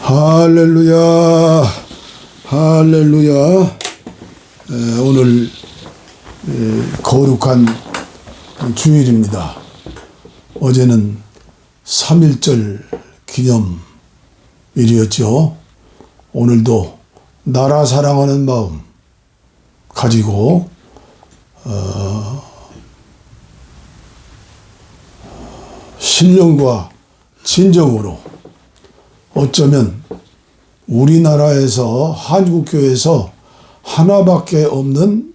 할렐루야, 할렐루야. 오늘 거룩한 주일입니다. 어제는 3.1절 기념일이었죠. 오늘도 나라 사랑하는 마음 가지고 신령과 진정으로 어쩌면 우리나라에서 한국교회에서 하나밖에 없는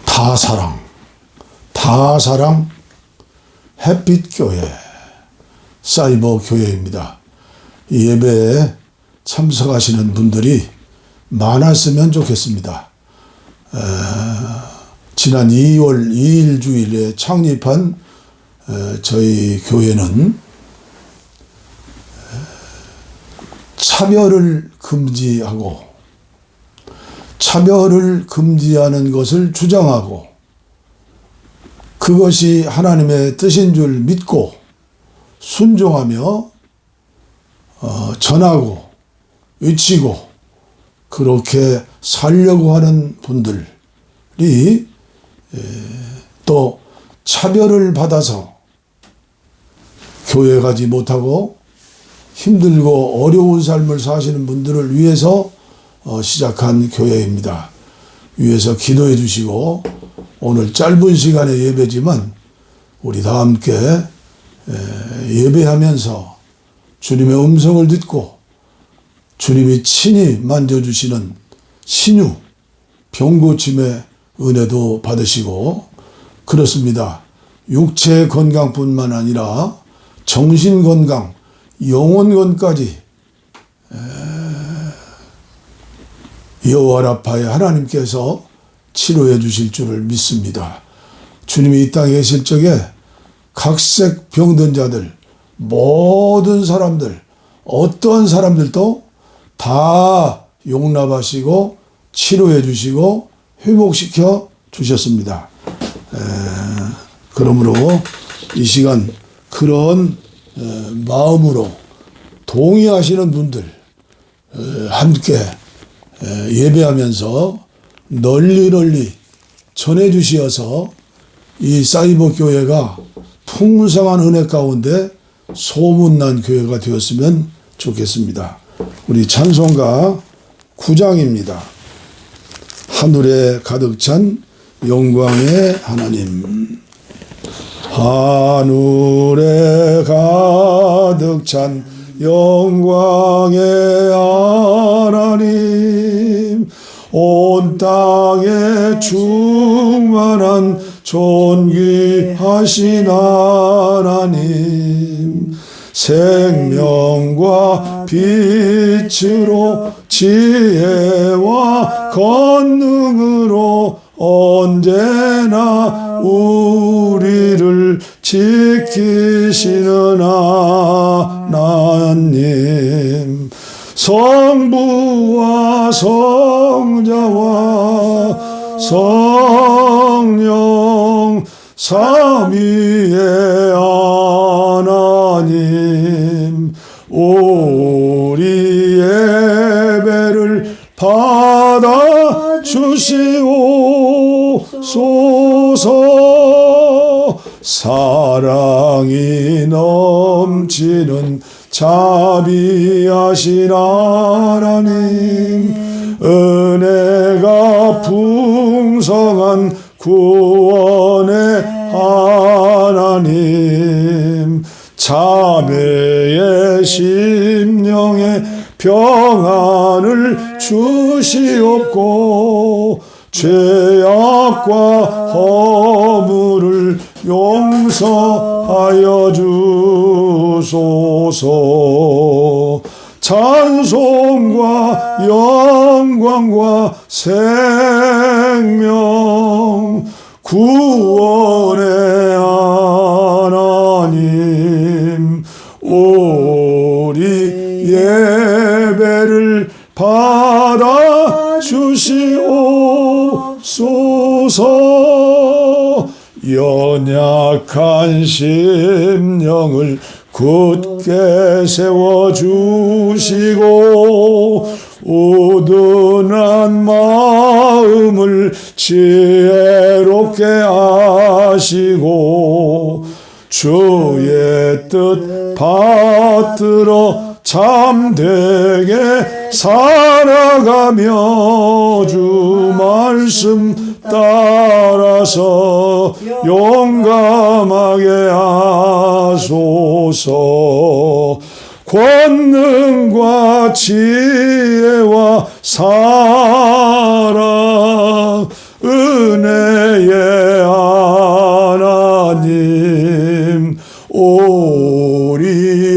다사랑 햇빛교회, 사이버교회입니다. 이 예배에 참석하시는 분들이 많았으면 좋겠습니다. 지난 2월 2일 주일에 창립한 저희 교회는 차별을 금지하고 차별을 금지하는 것을 주장하고 그것이 하나님의 뜻인 줄 믿고 순종하며 전하고 외치고 그렇게 살려고 하는 분들이 또 차별을 받아서 교회 가지 못하고 힘들고 어려운 삶을 사시는 분들을 위해서 시작한 교회입니다. 위해서 기도해 주시고 오늘 짧은 시간의 예배지만 우리 다 함께 예배하면서 주님의 음성을 듣고 주님이 친히 만져주시는 신유, 병고침의 은혜도 받으시고 그렇습니다. 육체 건강뿐만 아니라 정신 건강, 영혼 건까지 여호와 라파의 하나님께서 치료해 주실 줄을 믿습니다. 주님이 이 땅에 계실 적에 각색 병든 자들, 모든 사람들, 어떠한 사람들도 다 용납하시고 치료해 주시고 회복시켜 주셨습니다. 그러므로 이 시간 그런 마음으로 동의하시는 분들 함께 예배하면서 널리 전해 주시어서 이 사이버 교회가 풍성한 은혜 가운데 소문난 교회가 되었으면 좋겠습니다. 우리 찬송가 9장입니다. 하늘에 가득 찬 영광의 하나님. 하늘에 가득 찬 영광의 하나님, 온 땅에 충만한 존귀하신 하나님, 생명과 빛으로 지혜와 권능으로 언제나 우리를 지키시는 하나님, 성부와 성자와 성령 삼위의 하나님, 우리 예배를 받아 주시옵소서. 사랑이 넘치는 자비하신 하나님, 은혜가 풍성한 구원의 하나님, 자매의 심령에 평안을 주시옵고 죄악과 허물을 용서하여 주소서. 찬송과 영광과 생명 구원의 하나님, 우리 예배를 받아 주시옵소서. 연약한 약한 심령을 굳게 세워주시고 우둔한 마음을 지혜롭게 하시고 주의 뜻 받들어 참되게 살아가며 주 말씀 따라서 용감하게 하소서. 권능과 지혜와 사랑 은혜의 하나님 우리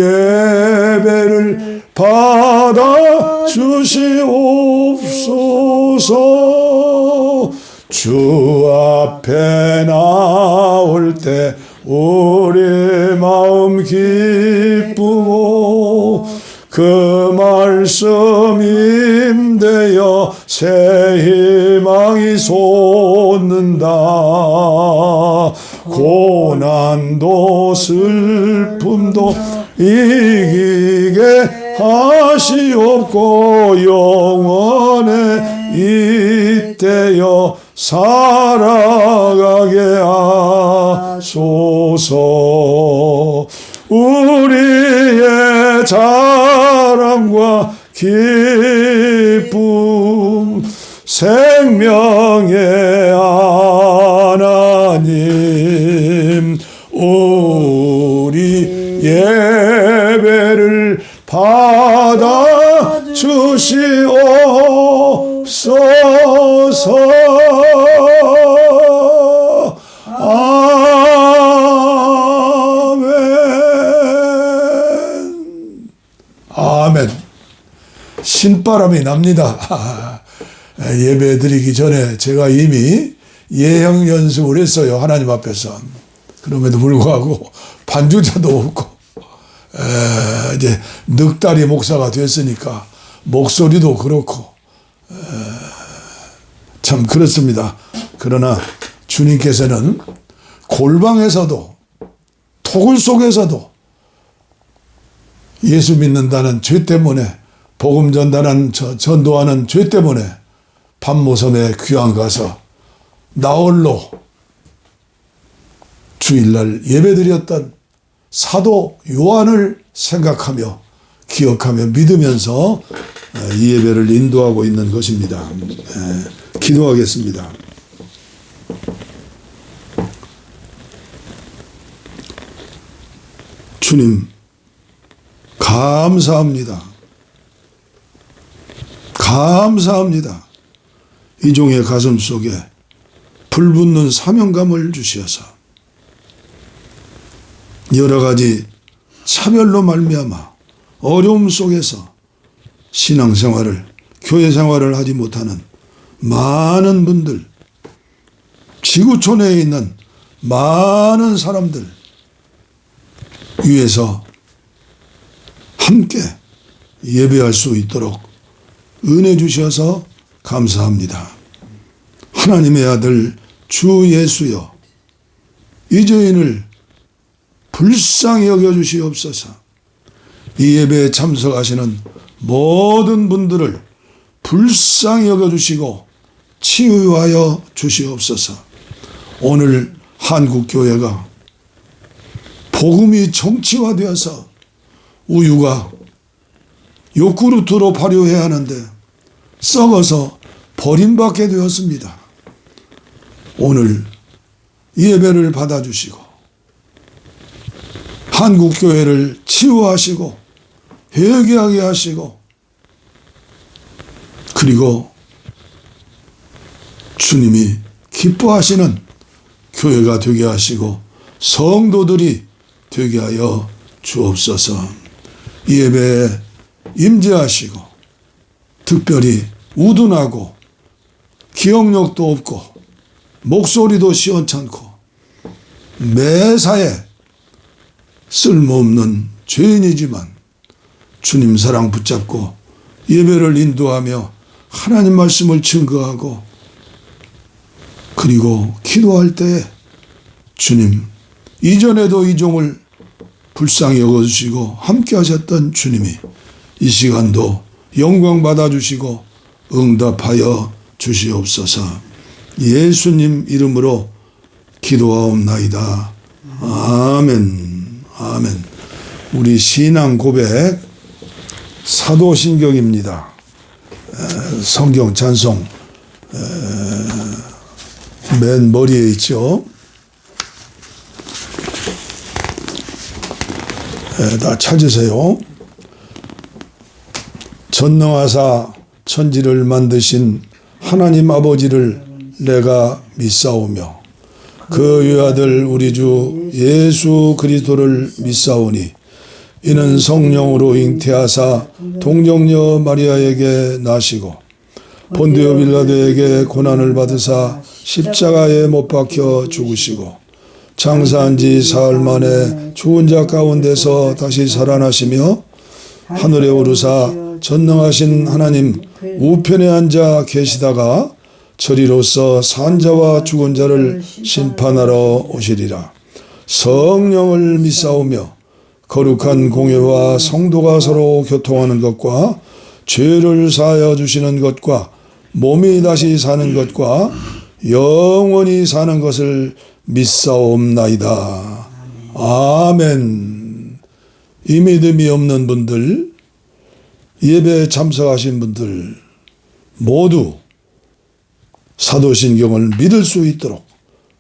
예배를 받아 주시옵소서. 주 앞에 나올 때 우리 마음 기쁘고 그 말씀 임되어 새 희망이 솟는다. 고난도 슬픔도 이기게 하시옵고 영원에 잇대어 살아가게 하소서. 우리의 자랑과 기쁨 생명의 하나님 우리 예배를 받아 주시옵소서. 아멘. 아멘. 신바람이 납니다. 예배 드리기 전에 제가 이미 예형 연습을 했어요. 하나님 앞에서. 그럼에도 불구하고 반주자도 없고 이제 넉다리 목사가 됐으니까 목소리도 그렇고 참 그렇습니다. 그러나 주님께서는 골방에서도 토굴 속에서도 예수 믿는다는 죄 때문에 복음 전도하는 죄 때문에 밤모섬에 귀양 가서 나홀로 주일날 예배드렸던 사도 요한을 생각하며 기억하며 믿으면서 이 예배를 인도하고 있는 것입니다. 기도하겠습니다. 주님 감사합니다. 감사합니다. 이 종의 가슴 속에 불붙는 사명감을 주시어서 여러 가지 차별로 말미암아 어려움 속에서 신앙생활을 교회 생활을 하지 못하는 많은 분들, 지구촌에 있는 많은 사람들 위해서 함께 예배할 수 있도록 은혜 주셔서 감사합니다. 하나님의 아들 주 예수여, 이 죄인을 불쌍히 여겨주시옵소서. 이 예배에 참석하시는 모든 분들을 불쌍히 여겨주시고 치유하여 주시옵소서. 오늘 한국교회가 복음이 정치화되어서 우유가 요구르트로 발효해야 하는데 썩어서 버림받게 되었습니다. 오늘 예배를 받아주시고 한국교회를 치유하시고 회개하게 하시고 그리고 주님이 기뻐하시는 교회가 되게 하시고 성도들이 되게 하여 주옵소서. 이 예배에 임재하시고 특별히 우둔하고 기억력도 없고 목소리도 시원찮고 매사에 쓸모없는 죄인이지만 주님 사랑 붙잡고 예배를 인도하며 하나님 말씀을 증거하고 그리고 기도할 때에 주님 이전에도 이 종을 불쌍히 여겨주시고 함께 하셨던 주님이 이 시간도 영광 받아주시고 응답하여 주시옵소서. 예수님 이름으로 기도하옵나이다. 아멘. 아멘. 우리 신앙 고백 사도신경입니다. 성경 찬송 맨 머리에 있죠. 다 찾으세요. 전능하사 천지를 만드신 하나님 아버지를 내가 믿사오며 그 유아들 우리 주 예수 그리스도를 믿사오니 이는 성령으로 잉태하사 동정녀 마리아에게 나시고 본디오 빌라도에게 고난을 받으사 십자가에 못 박혀 죽으시고 장사한 지 사흘 만에 죽은 자 가운데서 다시 살아나시며 하늘에 오르사 전능하신 하나님 우편에 앉아 계시다가 저리로서 산 자와 죽은 자를 심판하러 오시리라. 성령을 믿사오며 거룩한 공회와 성도가 서로 교통하는 것과 죄를 사하여 주시는 것과 몸이 다시 사는 것과 영원히 사는 것을 믿사옵나이다. 아멘. 이 믿음이 없는 분들, 예배에 참석하신 분들 모두 사도신경을 믿을 수 있도록,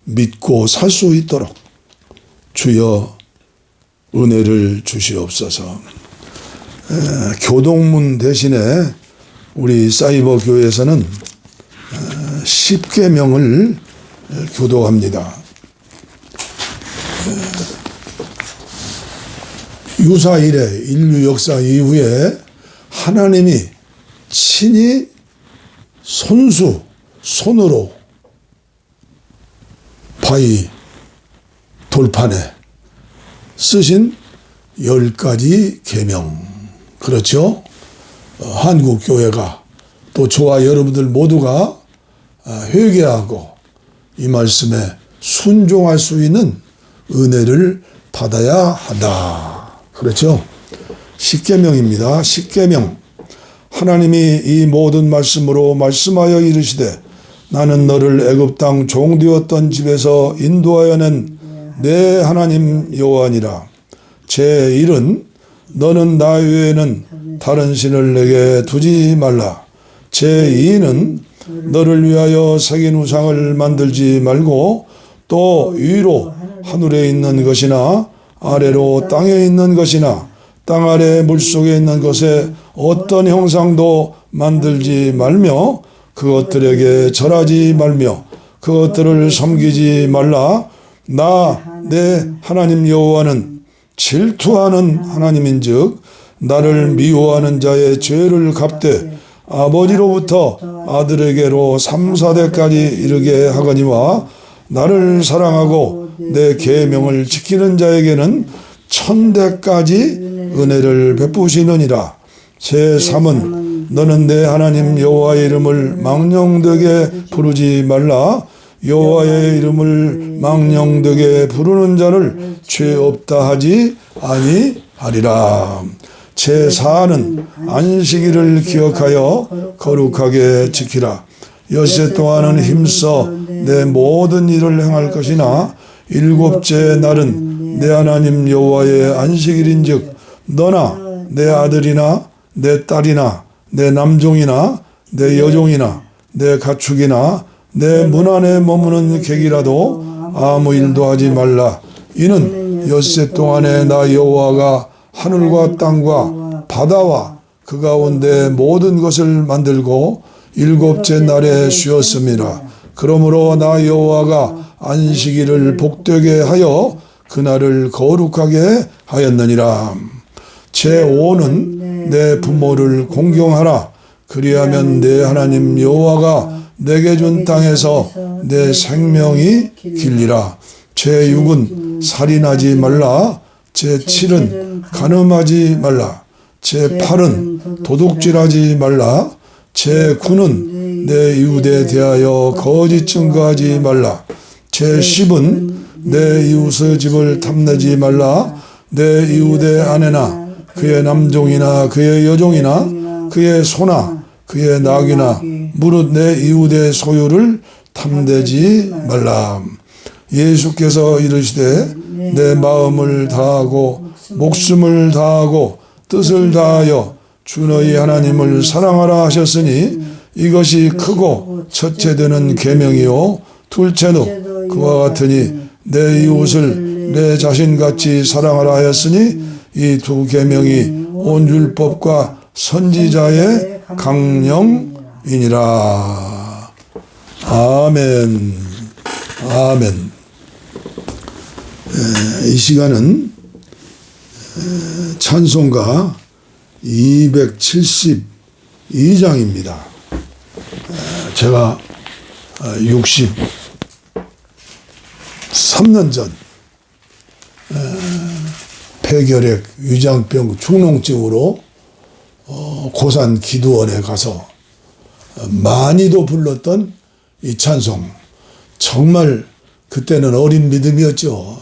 믿고 살 수 있도록 주여 은혜를 주시옵소서. 교동문 대신에 우리 사이버 교회에서는 10계명을 교도합니다. 유사 이래 인류 역사 이후에 하나님이 친히 손으로 바위 돌판에 쓰신 10가지 계명. 그렇죠? 한국교회가 또 저와 여러분들 모두가 회개하고 이 말씀에 순종할 수 있는 은혜를 받아야 한다. 그렇죠? 10계명입니다. 10계명. 하나님이 이 모든 말씀으로 말씀하여 이르시되 나는 너를 애굽 땅 종되었던 집에서 인도하여 낸 내 하나님 여호와니라. 제1은 너는 나 외에는 다른 신을 내게 두지 말라. 제2는 너를 위하여 새긴 우상을 만들지 말고 또 위로 하늘에 있는 것이나 아래로 땅에 있는 것이나 땅 아래 물속에 있는 것에 어떤 형상도 만들지 말며 그것들에게 절하지 말며 그것들을 섬기지 말라. 나 내 하나님 여호와는 질투하는 하나님인즉 나를 미워하는 자의 죄를 갚되 아버지로부터 아들에게로 3, 4대까지 이르게 하거니와 나를 사랑하고 내 계명을 지키는 자에게는 1000대까지 은혜를 베푸시느니라. 제3은 너는 내 하나님 여호와의 이름을 망령되게 부르지 말라. 여호와의 이름을 망령되게 부르는 자를 죄 없다 하지 아니하리라. 제4는 안식일을 기억하여 거룩하게 지키라. 엿새 동안은 힘써 내 모든 일을 행할 것이나 일곱째 날은 내 하나님 여호와의 안식일인즉 너나 내 아들이나 내 딸이나 내 남종이나 내 여종이나 내 가축이나 내 문 안에 머무는 객이라도 아무 일도 하지 말라. 이는 엿새 동안에 나 여호와가 하늘과 땅과 바다와 그 가운데 모든 것을 만들고 일곱째 날에 쉬었음이라. 그러므로 나 여호와가 안식일을 복되게 하여 그날을 거룩하게 하였느니라. 제5는 내 부모를 공경하라. 그리하면 내 하나님 여호와가 내게 준 땅에서 내 생명이 길리라. 제6은 살인하지 말라. 제7은 간음하지 말라. 제8은 도둑질하지 말라. 제9는 내 이웃에 대하여 거짓 증거하지 말라. 제10은 내 이웃의 집을 탐내지 말라. 내 이웃의 아내나 그의 남종이나 그의 여종이나 그의 소나 그의 낙이나 무릇 내 이웃의 소유를 탐내지 말라. 예수께서 이르시되 내 마음을 다하고 목숨을 다하고 뜻을 다하여 주 너희 하나님을 사랑하라 하셨으니 이것이 크고 첫째 되는 계명이요 둘째도 그와 같으니 내 이웃을 내 자신같이 사랑하라 하였으니 이 두 계명이 온 율법과 선지자의 강령이니라. 아멘. 아멘. 이 시간은 찬송가 272장입니다. 제가 63년 전 폐결핵 위장병 중농증으로 고산 기도원에 가서 많이도 불렀던 이 찬송, 정말 그때는 어린 믿음이었죠.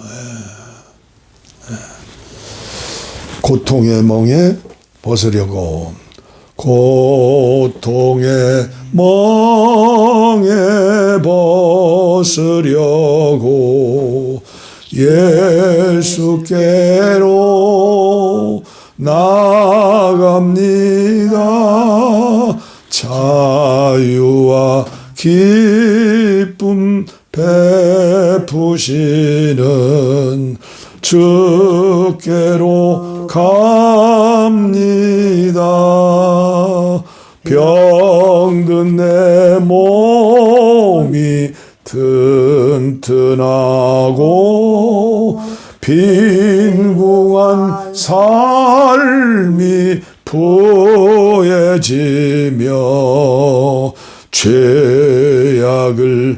고통의 멍에 벗으려고, 고통의 멍에 벗으려고 예수께로 나갑니다. 자유와 기쁨 베푸시는 주께로 갑니다. 병든 내 몸이 튼튼하고 빈궁한 삶이 부해지며 죄악을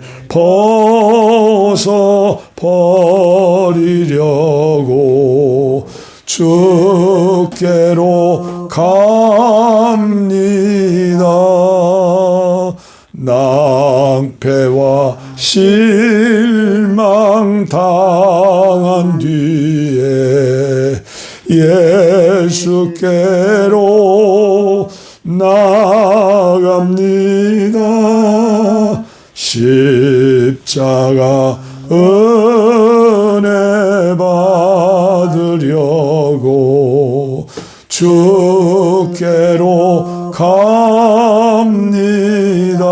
벗어버리려고 주께로 갑니다. 낭패와 실망 당한 뒤에 예수께로 나갑니다. 십자가 은혜 받으려고 주께로 갑니다.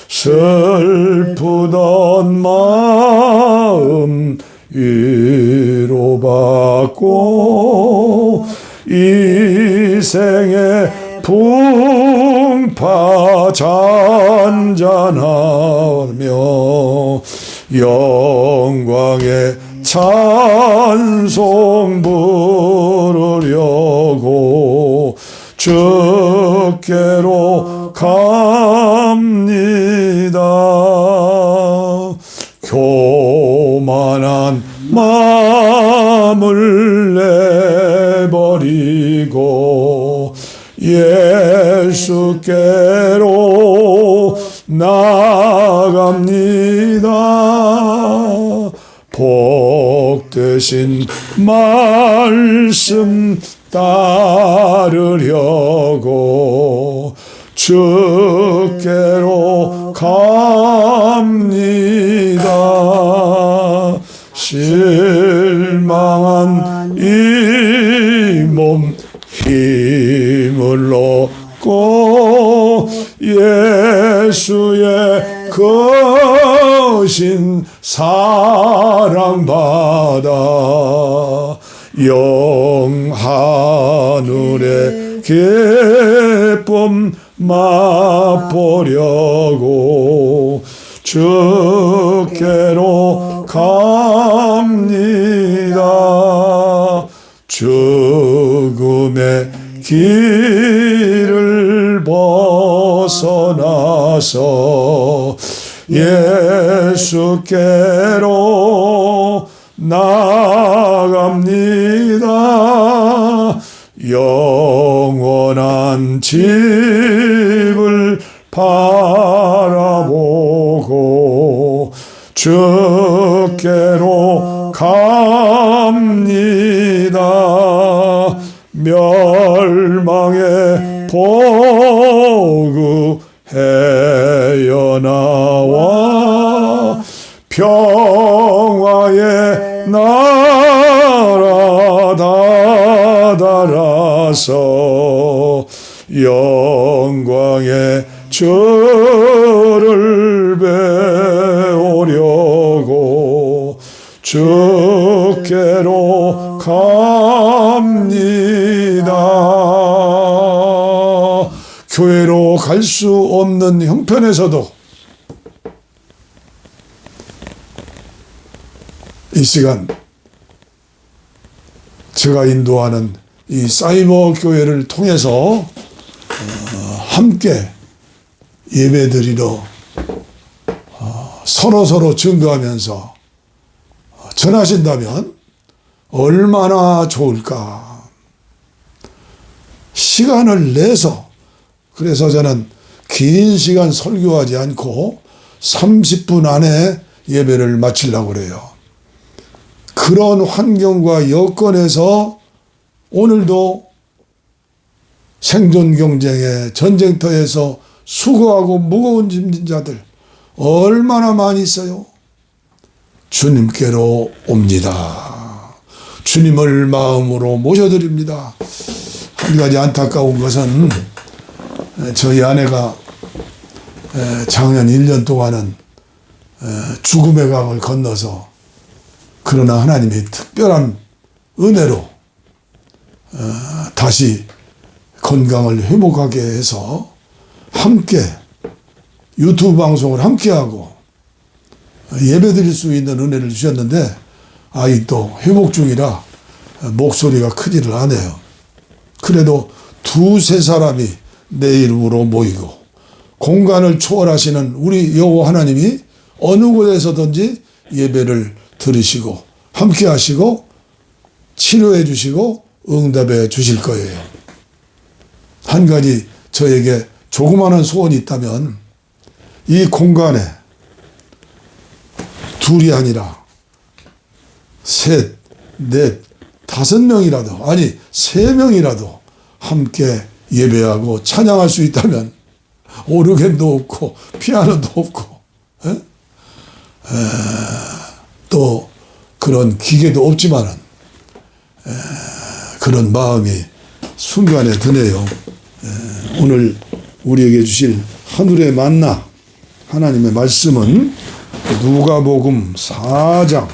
슬프던 마음 위로받고 이 생의 풍파 잔잔하며 영광의 찬송 부르려고 주께로 갑니다. 교만한 마음을 내버리고 예수께로 나갑니다. 복되신 말씀 따르려고 주께로 갑니다. 실망한 이 몸 힘을 얻고 예수의 거신 사랑받아 영하늘의 기쁨 맛보려고 주께로 갑니다. 죽음의 길을 벗어나서 예수께로 나갑니다. 영원한 집을 바라보고 주 멸망의 보급해여 나와 평화의 나라 다다라서 영광의 주를 배우려고 주께로 갑니다. 교회로 갈 수 없는 형편에서도 이 시간 제가 인도하는 이 사이버 교회를 통해서 함께 예배드리러 서로 증거하면서 전하신다면 얼마나 좋을까. 시간을 내서, 그래서 저는 긴 시간 설교하지 않고 30분 안에 예배를 마치려고 그래요. 그런 환경과 여건에서 오늘도 생존 경쟁의 전쟁터에서 수고하고 무거운 짐진 자들 얼마나 많이 있어요. 주님께로 옵니다. 주님을 마음으로 모셔드립니다. 한 가지 안타까운 것은 저희 아내가 작년 1년 동안은 죽음의 강을 건너서, 그러나 하나님이 특별한 은혜로 다시 건강을 회복하게 해서 함께 유튜브 방송을 함께하고 예배드릴 수 있는 은혜를 주셨는데, 아직도 회복 중이라 목소리가 크지를 않아요. 그래도 두세 사람이 내 이름으로 모이고 공간을 초월하시는 우리 여호와 하나님이 어느 곳에서든지 예배를 들으시고 함께 하시고 치료해 주시고 응답해 주실 거예요. 한 가지 저에게 조그마한 소원이 있다면, 이 공간에 둘이 아니라 셋, 넷, 5명이라도, 아니 3명이라도 함께 예배하고 찬양할 수 있다면, 오르겐도 없고 피아노도 없고 또 그런 기계도 없지만은 그런 마음이 순간에 드네요. 오늘 우리에게 주실 하늘의 만나 하나님의 말씀은 누가복음 4장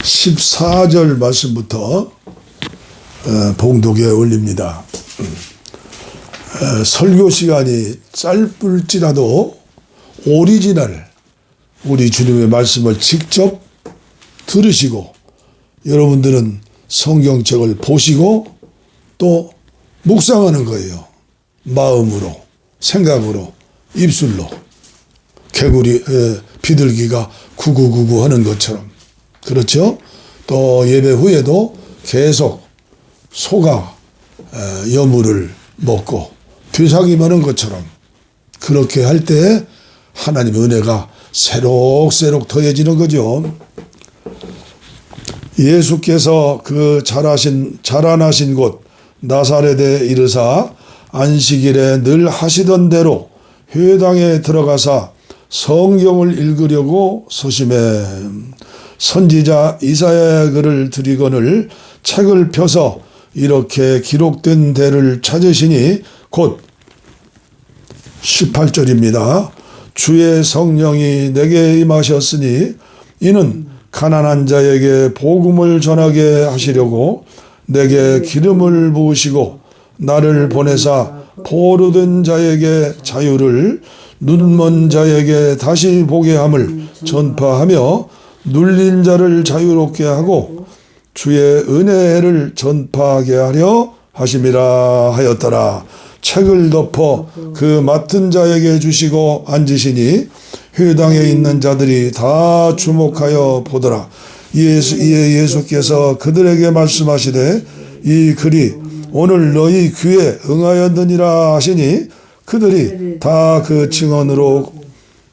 14절 말씀부터 봉독에 올립니다. 설교 시간이 짧을지라도 오리지널 우리 주님의 말씀을 직접 들으시고, 여러분들은 성경책을 보시고 또 묵상하는 거예요. 마음으로, 생각으로, 입술로. 개구리 비둘기가 구구구구 하는 것처럼. 그렇죠? 또 예배 후에도 계속 소가 여물을 먹고 뒤삭이 머는 것처럼 그렇게 할 때 하나님의 은혜가 새록새록 더해지는 거죠. 예수께서 그 자라나신 곳 나사렛에 이르사 안식일에 늘 하시던 대로 회당에 들어가사 성경을 읽으려고 서심해 선지자 이사야의 글을 드리거늘 책을 펴서 이렇게 기록된 데를 찾으시니, 곧 18절입니다. 주의 성령이 내게 임하셨으니 이는 가난한 자에게 복음을 전하게 하시려고 내게 기름을 부으시고 나를 보내사 포로된 자에게 자유를, 눈먼 자에게 다시 보게 함을 전파하며 눌린 자를 자유롭게 하고 주의 은혜를 전파하게 하려 하심이라 하였더라. 책을 덮어 그 맡은 자에게 주시고 앉으시니 회당에 있는 자들이 다 주목하여 보더라. 이에 예수께서 그들에게 말씀하시되 이 글이 오늘 너희 귀에 응하였느니라 하시니 그들이 다 그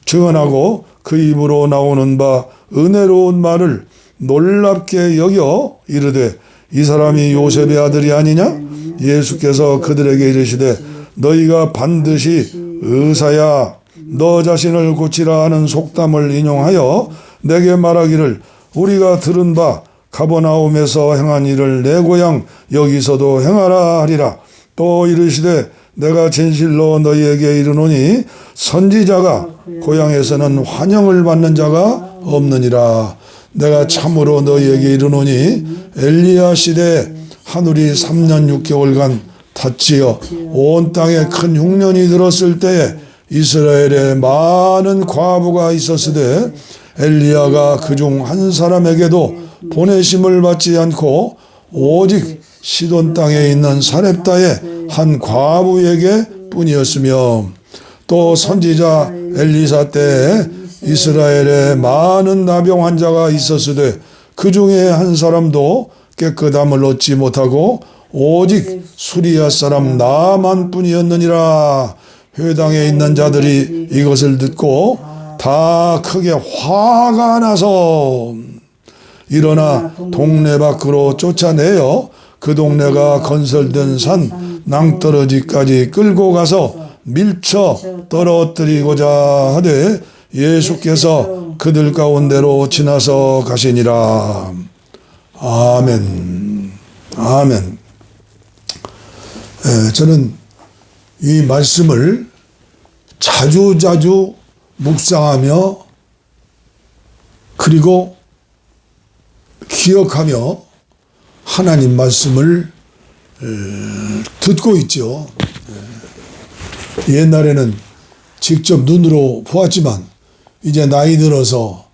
증언하고 그 입으로 나오는 바 은혜로운 말을 놀랍게 여겨 이르되 이 사람이 요셉의 아들이 아니냐? 예수께서 그들에게 이르시되 너희가 반드시 의사야 너 자신을 고치라 하는 속담을 인용하여 내게 말하기를 우리가 들은 바 가버나움에서 행한 일을 내 고향 여기서도 행하라 하리라. 또 이르시되 내가 진실로 너희에게 이르노니 선지자가 고향에서는 환영을 받는 자가 없느니라. 내가 참으로 너희에게 이르노니 엘리야 시대에 하늘이 3년 6개월간 닫지어 온 땅에 큰 흉년이 들었을 때에 이스라엘에 많은 과부가 있었으되 엘리야가 그중 한 사람에게도 보내심을 받지 않고 오직 시돈 땅에 있는 사렙다의 한 과부에게 뿐이었으며 또 선지자 엘리사 때에 이스라엘에 많은 나병 환자가 있었으되 그 중에 한 사람도 깨끗함을 얻지 못하고 오직 수리아 사람 나만 뿐이었느니라. 회당에 있는 자들이 이것을 듣고 다 크게 화가 나서 일어나 동네 밖으로 쫓아내어 그 동네가 건설된 산 낭떠러지까지 끌고 가서 밀쳐 떨어뜨리고자 하되 예수께서 그들 가운데로 지나서 가시니라. 아멘. 아멘. 저는 이 말씀을 자주자주 묵상하며 그리고 기억하며 하나님 말씀을 듣고 있죠. 옛날에는 직접 눈으로 보았지만 이제 나이 들어서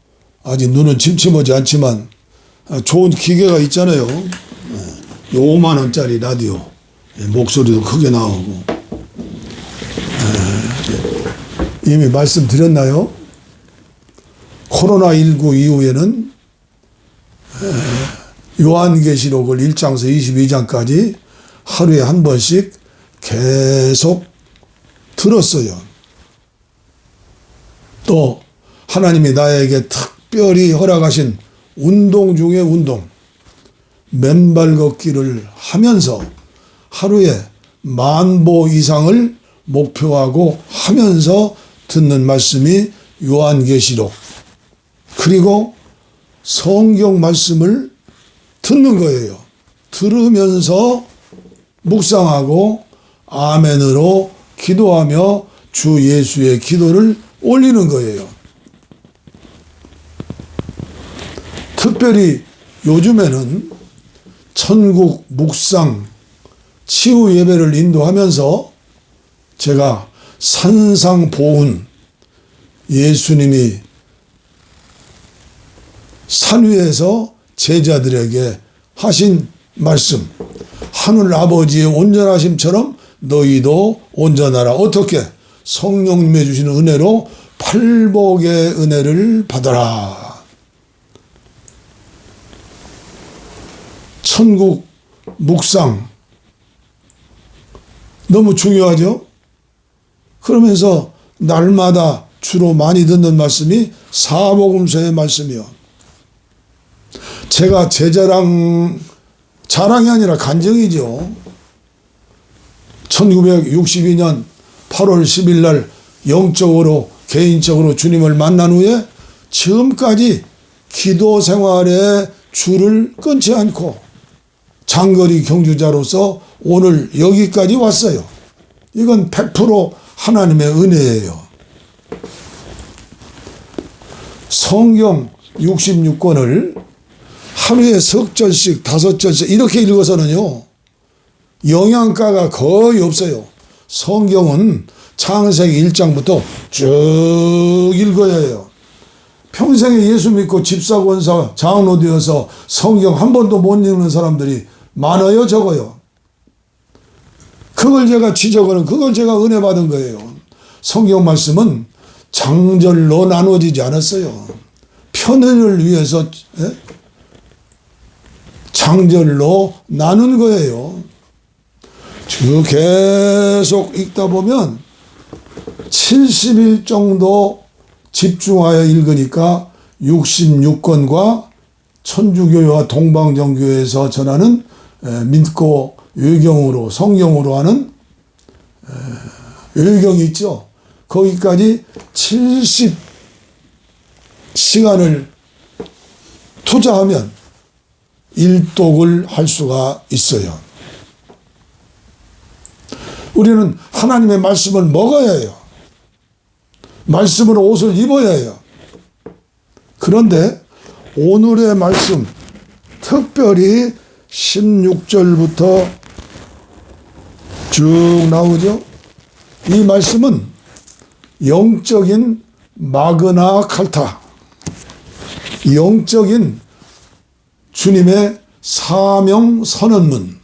아직 눈은 침침하지 않지만 좋은 기계가 있잖아요. 요만원짜리 라디오, 목소리도 크게 나오고. 이미 말씀드렸나요? 코로나19 이후에는 요한계시록을 1장에서 22장까지 하루에 한 번씩 계속 들었어요. 또 하나님이 나에게 특별히 허락하신 운동 중에 운동, 맨발 걷기를 하면서 하루에 10,000보 이상을 목표하고 하면서 듣는 말씀이 요한계시록, 그리고 성경 말씀을 듣는 거예요. 들으면서 묵상하고 아멘으로 기도하며 주 예수의 기도를 올리는 거예요. 특별히 요즘에는 천국 묵상 치유 예배를 인도하면서 제가 산상보훈, 예수님이 산 위에서 제자들에게 하신 말씀, 하늘 아버지의 온전하심처럼 너희도 온전하라. 어떻게? 성령님의 주시는 은혜로 팔복의 은혜를 받아라. 천국 묵상 너무 중요하죠? 그러면서 날마다 주로 많이 듣는 말씀이 사복음서의 말씀이요. 제가 제 자랑이 아니라 간증이죠. 1962년 8월 10일 날 영적으로 개인적으로 주님을 만난 후에 지금까지 기도 생활에 줄을 끊지 않고 장거리 경주자로서 오늘 여기까지 왔어요. 이건 100% 하나님의 은혜예요. 성경 66권을 하루에 석 절씩 5절씩 이렇게 읽어서는요, 영양가가 거의 없어요. 성경은 창세기 1장부터 쭉 읽어야 해요. 평생에 예수 믿고 집사, 권사, 장로 되어서 성경 한 번도 못 읽는 사람들이 많아요, 적어요? 그걸 제가 지적하는, 그걸 제가 은혜 받은 거예요. 성경 말씀은 장절로 나눠지지 않았어요. 편의를 위해서 장절로 나눈 거예요. 쭉 계속 읽다 보면 70일 정도 집중하여 읽으니까 66권과 천주교와 동방정교에서 전하는 믿고 외경으로 성경으로 하는 외경이 있죠. 거기까지 70시간을 투자하면 일독을 할 수가 있어요. 우리는 하나님의 말씀을 먹어야 해요. 말씀으로 옷을 입어야 해요. 그런데 오늘의 말씀, 특별히 16절부터 쭉 나오죠. 이 말씀은 영적인 마그나 칼타, 영적인 주님의 사명 선언문,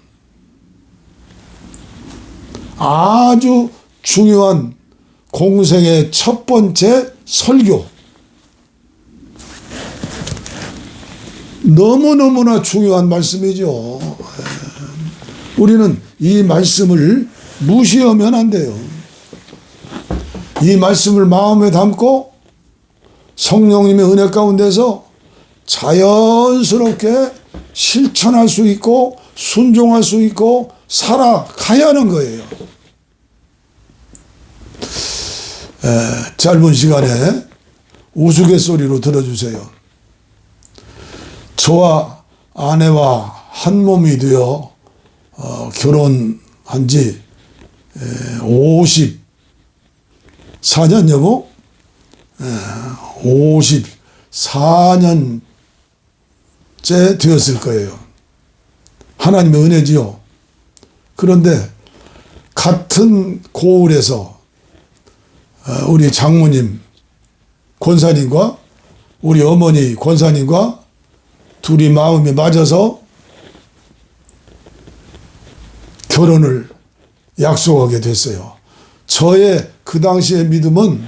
아주 중요한 공생의 첫 번째 설교, 너무너무나 중요한 말씀이죠. 우리는 이 말씀을 무시하면 안 돼요. 이 말씀을 마음에 담고 성령님의 은혜 가운데서 자연스럽게 실천할 수 있고 순종할 수 있고 살아가야 하는 거예요. 짧은 시간에 우스갯소리로 들어주세요. 저와 아내와 한 몸이 되어 결혼한 지 54년 여보? 54년째 되었을 거예요. 하나님의 은혜지요. 그런데 같은 고을에서 우리 장모님 권사님과 우리 어머니 권사님과 둘이 마음이 맞아서 결혼을 약속하게 됐어요. 저의 그 당시의 믿음은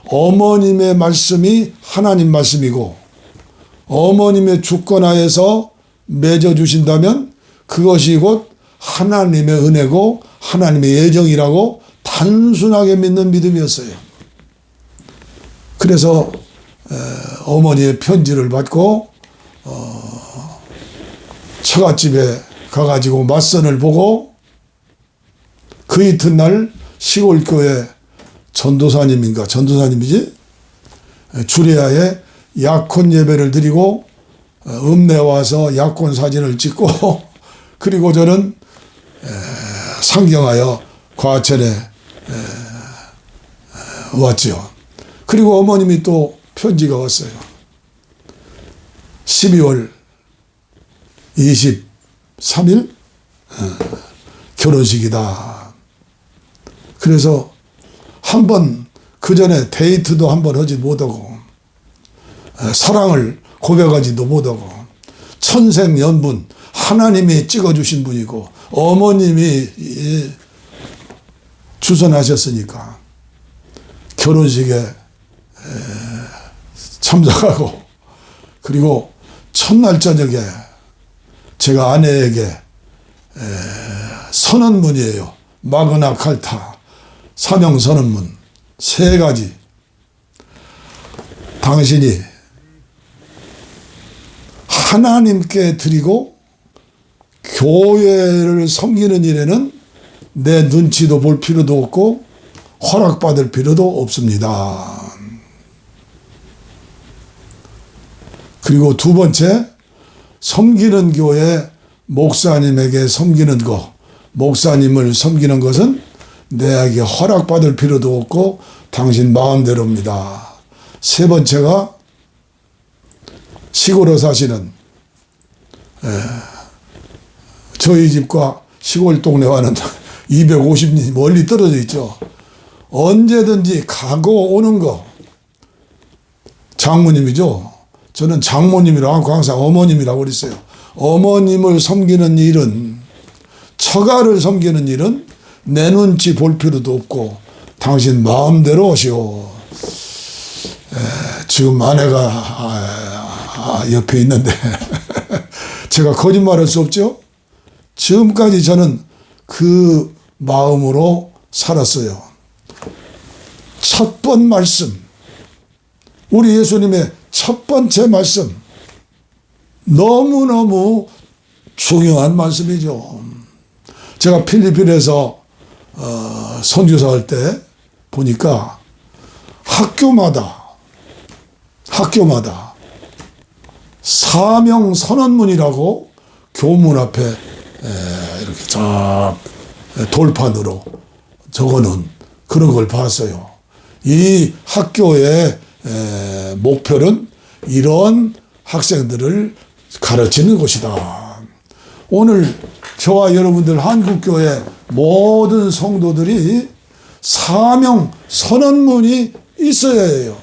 어머님의 말씀이 하나님 말씀이고 어머님의 주권하에서 맺어주신다면 그것이 곧 하나님의 은혜고 하나님의 예정이라고 단순하게 믿는 믿음이었어요. 그래서 어머니의 편지를 받고 처갓집에 가가지고 맞선을 보고 그 이튿날 시골교회 전도사님이지? 주례하에 약혼 예배를 드리고 읍내 와서 약혼 사진을 찍고 그리고 저는 상경하여 과천에 왔죠. 그리고 어머님이 또 편지가 왔어요. 12월 23일 결혼식이다. 그래서 한번 그 전에 데이트도 한번 하지 못하고 사랑을 고백하지도 못하고 천생연분 하나님이 찍어주신 분이고 어머님이 주선하셨으니까 결혼식에 참석하고 그리고 첫날 저녁에 제가 아내에게 선언문이에요. 마그나 칼타 사명 선언문 3가지. 당신이 하나님께 드리고 교회를 섬기는 일에는 내 눈치도 볼 필요도 없고 허락받을 필요도 없습니다. 그리고 2번째, 섬기는 교회 목사님에게 섬기는 것, 목사님을 섬기는 것은 내에게 허락받을 필요도 없고 당신 마음대로입니다. 3번째가 시골에 사시는 저희 집과 시골 동네와는 250리 멀리 떨어져 있죠. 언제든지 가고 오는 거. 장모님이죠. 저는 장모님이라고 항상 어머님이라고 그랬어요. 어머님을 섬기는 일은, 처가를 섬기는 일은 내 눈치 볼 필요도 없고 당신 마음대로 오시오. 지금 아내가 옆에 있는데 제가 거짓말할 수 없죠. 지금까지 저는 그 마음으로 살았어요. 첫 번 말씀, 우리 예수님의 첫 번째 말씀, 너무너무 중요한 말씀이죠. 제가 필리핀에서 선교사 할 때 보니까 학교마다 사명 선언문이라고 교문 앞에 이렇게 쫙 돌판으로 적어놓은 그런 걸 봤어요. 이 학교의 목표는 이런 학생들을 가르치는 곳이다. 오늘 저와 여러분들 한국교회 모든 성도들이 사명 선언문이 있어야 해요.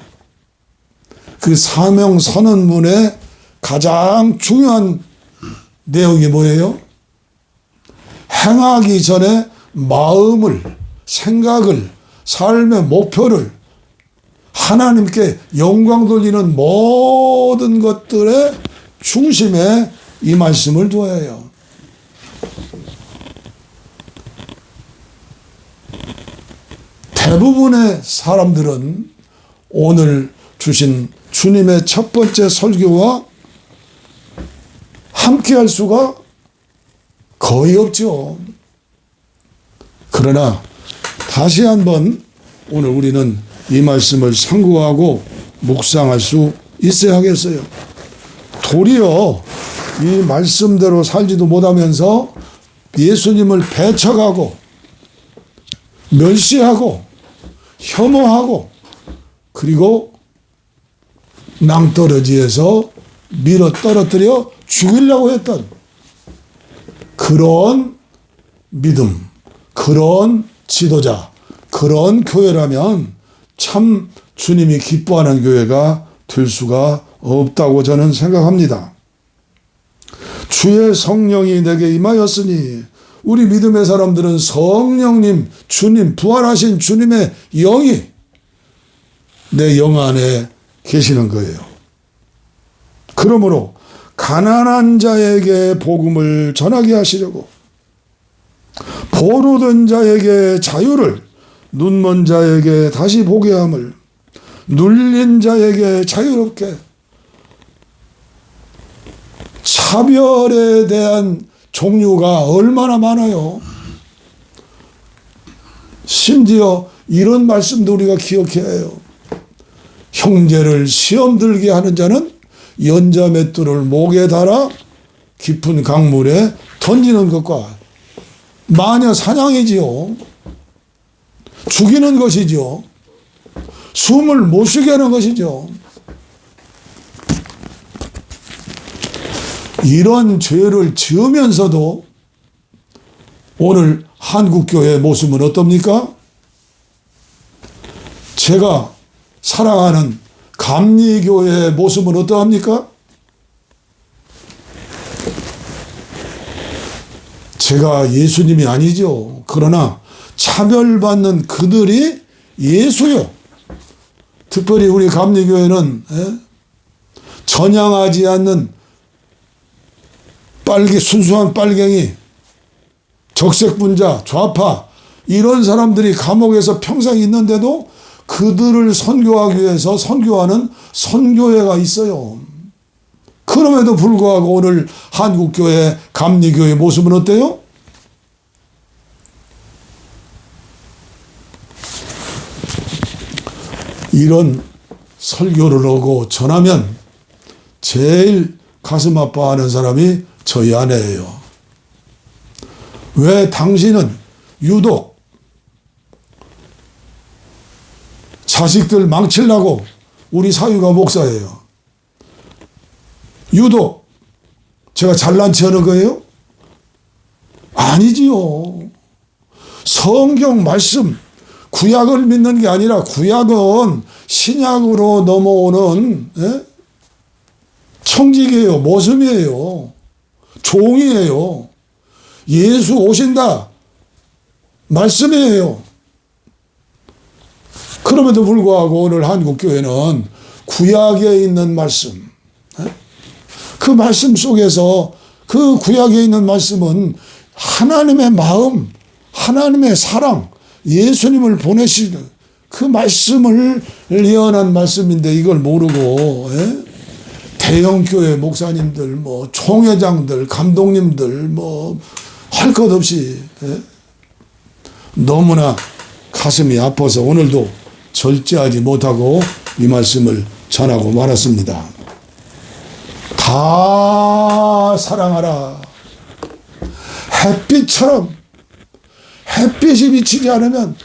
그 사명 선언문의 가장 중요한 내용이 뭐예요? 행하기 전에 마음을, 생각을, 삶의 목표를 하나님께 영광 돌리는 모든 것들의 중심에 이 말씀을 두어야 해요. 대부분의 사람들은 오늘 주신 주님의 첫 번째 설교와 함께 할 수가 거의 없죠. 그러나 다시 한번 오늘 우리는 이 말씀을 상고하고 묵상할 수 있어야 하겠어요. 도리어 이 말씀대로 살지도 못하면서 예수님을 배척하고 멸시하고 혐오하고 그리고 낭떠러지에서 밀어 떨어뜨려 죽이려고 했던 그런 믿음, 그런 지도자, 그런 교회라면 참 주님이 기뻐하는 교회가 될 수가 없다고 저는 생각합니다. 주의 성령이 내게 임하였으니 우리 믿음의 사람들은 성령님, 주님, 부활하신 주님의 영이 내 영 안에 계시는 거예요. 그러므로 가난한 자에게 복음을 전하게 하시려고 포로된 자에게 자유를, 눈먼 자에게 다시 보게 함을, 눌린 자에게 자유롭게, 차별에 대한 종류가 얼마나 많아요. 심지어 이런 말씀도 우리가 기억해야 해요. 형제를 시험 들게 하는 자는 연자맷돌을 목에 달아 깊은 강물에 던지는 것과 마녀 사냥이지요. 죽이는 것이죠. 숨을 못 쉬게 하는 것이죠. 이런 죄를 지으면서도 오늘 한국교회의 모습은 어떻습니까? 제가 사랑하는 감리교회의 모습은 어떠합니까? 제가 예수님이 아니죠. 그러나 차별받는 그들이 예수요. 특별히 우리 감리교회는 전향하지 않는 순수한 빨갱이, 적색분자, 좌파 이런 사람들이 감옥에서 평생 있는데도 그들을 선교하기 위해서 선교하는 선교회가 있어요. 그럼에도 불구하고 오늘 한국교회, 감리교회의 모습은 어때요? 이런 설교를 하고 전하면 제일 가슴 아파하는 사람이 저희 아내예요. 왜 당신은 유독 자식들 망치려고 우리 사위가 목사예요. 유독 제가 잘난 체 하는 거예요? 아니지요. 성경 말씀, 구약을 믿는 게 아니라 구약은 신약으로 넘어오는 청직이에요. 모습이에요. 종이에요. 예수 오신다. 말씀이에요. 그럼에도 불구하고 오늘 한국교회는 구약에 있는 말씀, 그 말씀 속에서 그 구약에 있는 말씀은 하나님의 마음, 하나님의 사랑, 예수님을 보내시는 그 말씀을 예언한 말씀인데 이걸 모르고 대형교회 목사님들, 뭐 총회장들, 감독님들 뭐 할 것 없이 너무나 가슴이 아파서 오늘도 절제하지 못하고 이 말씀을 전하고 말았습니다. 다 사랑하라. 햇빛처럼 햇빛이 비치지 않으면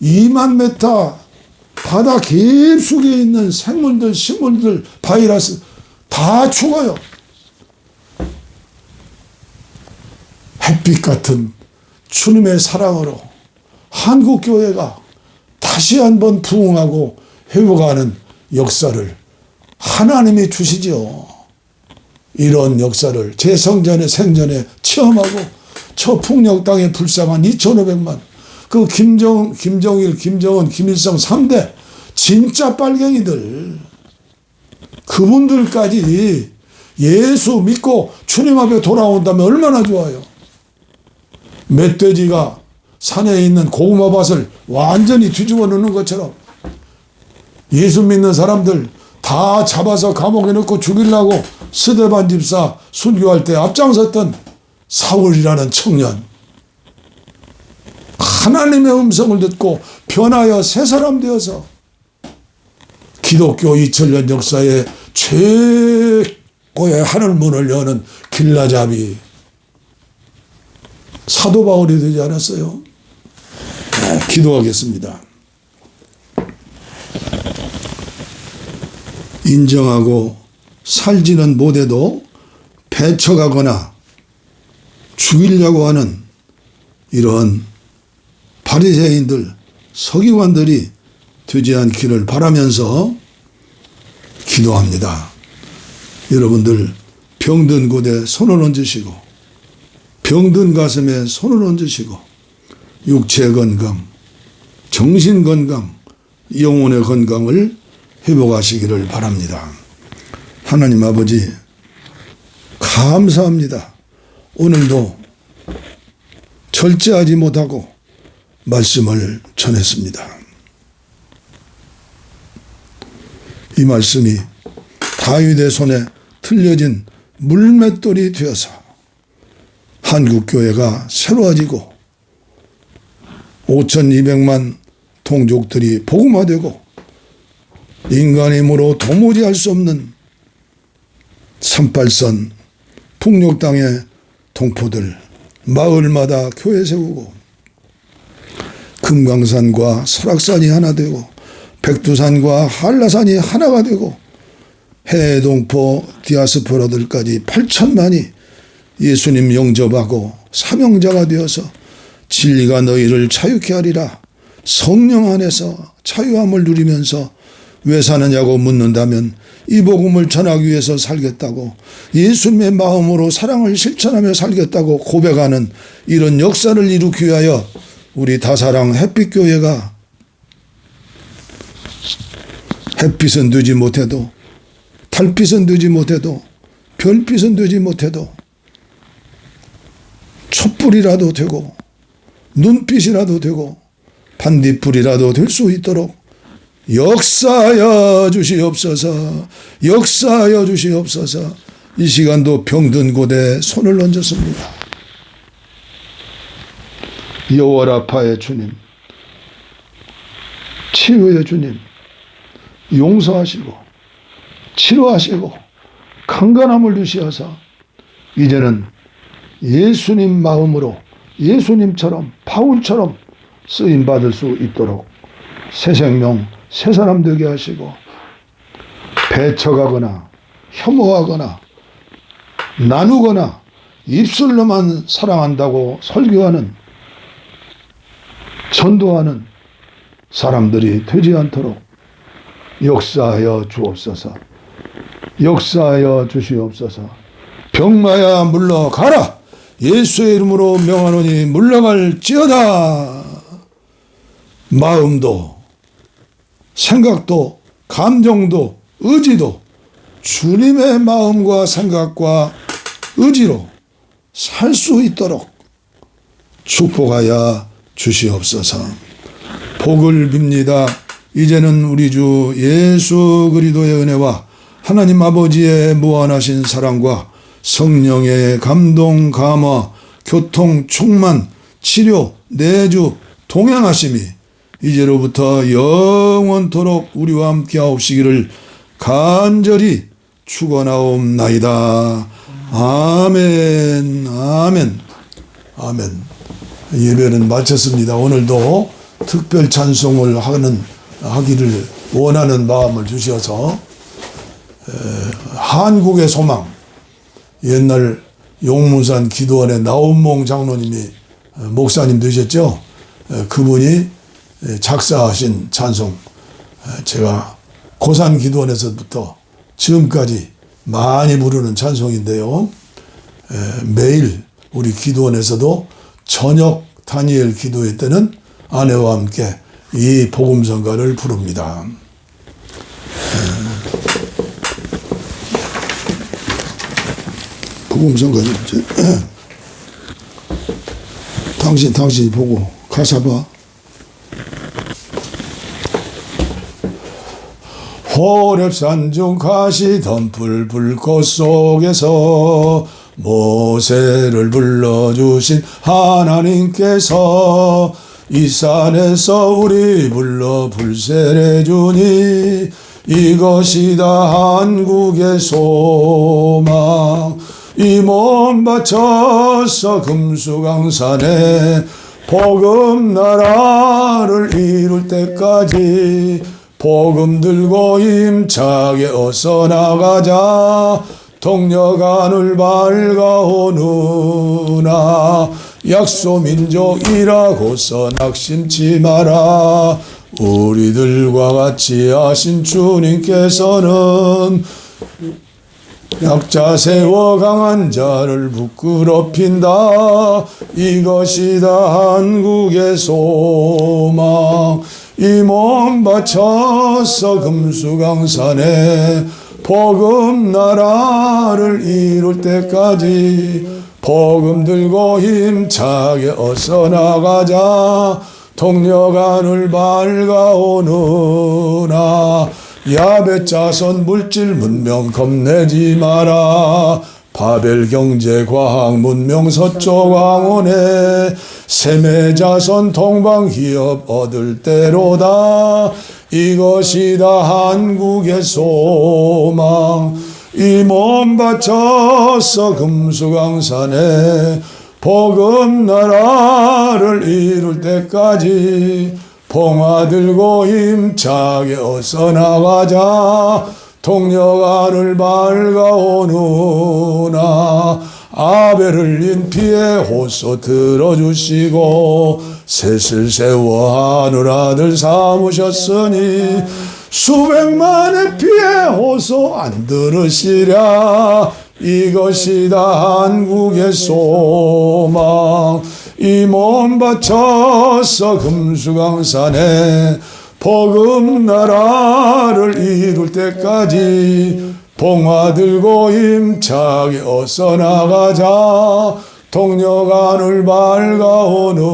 2만 메타 바다 깊숙이 있는 생물들, 식물들, 바이러스 다 죽어요. 햇빛 같은 주님의 사랑으로 한국교회가 다시 한번 부흥하고 회복하는 역사를 하나님이 주시죠. 이런 역사를 제 생전에 체험하고 저 풍력 땅에 불쌍한 2,500만 그 김정일, 김정은, 김일성 3대 진짜 빨갱이들 그분들까지 예수 믿고 주님 앞에 돌아온다면 얼마나 좋아요. 멧돼지가 산에 있는 고구마밭을 완전히 뒤집어 놓는 것처럼 예수 믿는 사람들 다 잡아서 감옥에 넣고 죽이려고 스데반 집사 순교할 때 앞장섰던 사울이라는 청년, 하나님의 음성을 듣고 변하여 새 사람 되어서 기독교 2000년 역사의 최고의 하늘문을 여는 길라잡이 사도 바울이 되지 않았어요? 기도하겠습니다. 인정하고 살지는 못해도 배척하거나 죽이려고 하는 이런 바리새인들, 서기관들이 되지 않기를 바라면서 기도합니다. 여러분들 병든 곳에 손을 얹으시고 병든 가슴에 손을 얹으시고 육체 건강, 정신 건강, 영혼의 건강을 회복하시기를 바랍니다. 하나님 아버지 감사합니다. 오늘도 절제하지 못하고 말씀을 전했습니다. 이 말씀이 다윗의 손에 틀려진 물맷돌이 되어서 한국교회가 새로워지고 5,200만 동족들이 복음화되고 인간의 힘으로 도무지 할 수 없는 38선 북녘 땅의 동포들 마을마다 교회 세우고 금강산과 설악산이 하나 되고 백두산과 한라산이 하나가 되고 해외 동포 디아스포라들까지 8천만이 예수님 영접하고 사명자가 되어서 진리가 너희를 자유케 하리라. 성령 안에서 자유함을 누리면서 왜 사느냐고 묻는다면 이 복음을 전하기 위해서 살겠다고 예수님의 마음으로 사랑을 실천하며 살겠다고 고백하는 이런 역사를 이루기 위하여 우리 다사랑 햇빛교회가 햇빛은 되지 못해도 달빛은 되지 못해도 별빛은 되지 못해도 촛불이라도 되고 눈빛이라도 되고 반딧불이라도 될 수 있도록 역사하여 주시옵소서. 역사하여 주시옵소서. 이 시간도 병든 곳에 손을 얹었습니다. 여호와라파의 주님, 치유의 주님, 용서하시고 치료하시고 강건함을 주시어서 이제는 예수님 마음으로 예수님처럼 바울처럼 쓰임받을 수 있도록 새 생명, 새 사람 되게 하시고 배척하거나 혐오하거나 나누거나 입술로만 사랑한다고 설교하는 전도하는 사람들이 되지 않도록 역사하여 주옵소서. 역사하여 주시옵소서. 병마야 물러가라. 예수의 이름으로 명하노니 물러갈지어다. 마음도 생각도 감정도 의지도 주님의 마음과 생각과 의지로 살 수 있도록 축복하여 주시옵소서. 복을 빕니다. 이제는 우리 주 예수 그리스도의 은혜와 하나님 아버지의 무한하신 사랑과 성령의 감동, 감화, 교통, 충만, 치료, 내주, 동행하심이 이제로부터 영원토록 우리와 함께 하옵시기를 간절히 축원하옵나이다. 아멘, 아멘, 아멘. 예배는 마쳤습니다. 오늘도 특별 찬송을 하기를 원하는 마음을 주셔서 한국의 소망, 옛날 용문산 기도원의 나운몽 장로님이 목사님 되셨죠? 그분이 작사하신 찬송, 제가 고산 기도원에서부터 지금까지 많이 부르는 찬송인데요. 매일 우리 기도원에서도 저녁 다니엘 기도회 때는 아내와 함께 이 복음성가를 부릅니다. 복음성가 당신이 보고 가사 봐. 호렙산 중 가시던 불꽃 속에서 모세를 불러주신 하나님께서 이 산에서 우리 불러 불세례주니 이것이다 한국의 소망. 이 몸 바쳐서 금수강산에 복음 나라를 이룰 때까지 복음 들고 힘차게 어서 나가자. 동력하늘 밝아오느나 약소민족이라고서 낙심치 마라. 우리들과 같이 하신 주님께서는 약자 세워 강한 자를 부끄럽힌다. 이것이다 한국의 소망. 이 몸 바쳐서 금수강산에 복음 나라를 이룰 때까지 복음 들고 힘차게 어서 나가자. 동력하늘 밝아오느나 야벳 자손 물질 문명 겁내지 마라. 바벨 경제 과학 문명 서쪽 왕원에 셈의 자손 동방 기업 얻을 때로다. 이것이다 한국의 소망. 이 몸 바쳐서 금수강산에 복음 나라를 이룰 때까지 봉화 들고 힘차게 어서 나가자. 동력하늘 밝아오느나 아벨 흘린 피에 호소 들어주시고 셋을 세워 하늘아들 삼으셨으니 수백만의 피에 호소 안 들으시랴. 이것이다 한국의 소망. 이 몸 바쳐서 금수강산에 복음 나라를 이룰 때까지 봉화 들고 힘차게 어서 나가자. 동력하늘 밝아오느나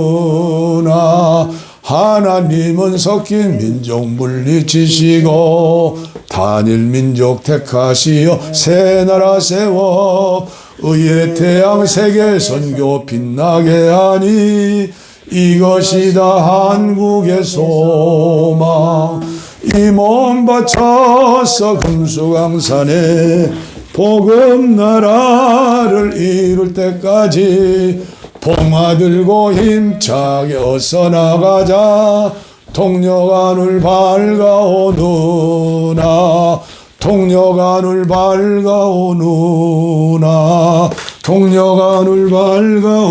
하나님은 섞인 민족 물리치시고 단일 민족 택하시어 새 나라 세워 의의 태양 세계 선교 빛나게 하니 이것이다 한국의 소망. 이 몸 바쳐서 금수강산에 복음 나라를 이룰 때까지 봉화 들고 힘차게 어서 나가자. 동력하늘 밝아오느나 동력하늘 밝아오느나 동력하늘 밝아오느나